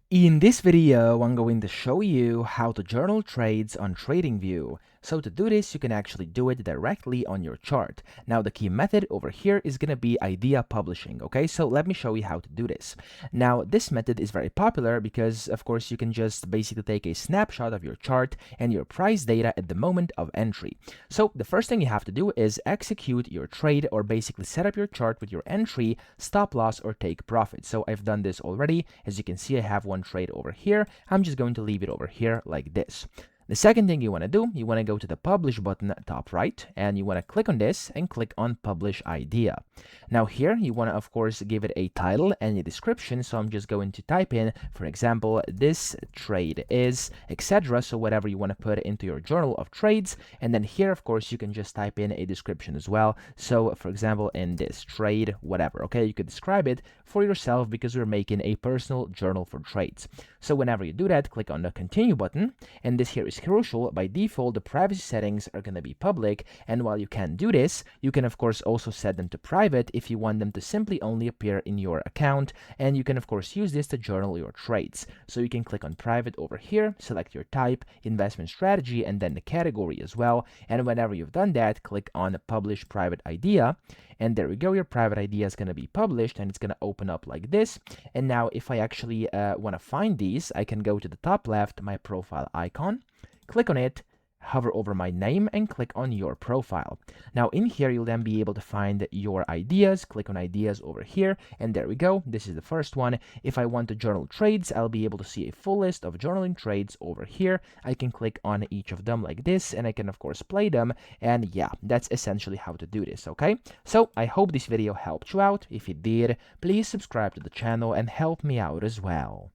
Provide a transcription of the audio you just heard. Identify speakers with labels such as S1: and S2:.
S1: In this video, I'm going to show you how to journal trades on TradingView. So to do this, you can actually do it directly on your chart. Now, the key method over here is going to be idea publishing, okay? So let me show you how to do this. Now, this method is very popular because, of course, you can just basically take a snapshot of your chart and your price data at the moment of entry. So the first thing you have to do is execute your trade, or basically set up your chart with your entry, stop loss, or take profit. So I've done this already. As you can see, I have one trade over here. I'm just going to leave it over here like this. The second thing you want to do, you want to go to the publish button top right, and you want to click on this and click on publish idea. Now here you want to, of course, give it a title and a description. So I'm just going to type in, for example, this trade is, etc. So whatever you want to put into your journal of trades. And then here, of course, you can just type in a description as well. So for example, in this trade, whatever, okay, you could describe it for yourself because we're making a personal journal for trades. So whenever you do that, click on the continue button, and this here is crucial. By default, the privacy settings are going to be public, and while you can do this, you can of course also set them to private if you want them to simply only appear in your account, and you can of course use this to journal your trades. So you can click on private over here, select your type, investment strategy, and then the category as well, and whenever you've done that, click on publish private idea, and there we go, your private idea is going to be published, and it's going to open up like this. And now if I actually want to find these, I can go to the top left, my profile icon, click on it, hover over my name, and click on your profile. Now in here, you'll then be able to find your ideas. Click on ideas over here, and there we go. This is the first one. If I want to journal trades, I'll be able to see a full list of journaling trades over here. I can click on each of them like this, and I can of course play them. And yeah, that's essentially how to do this, okay? So I hope this video helped you out. If it did, please subscribe to the channel and help me out as well.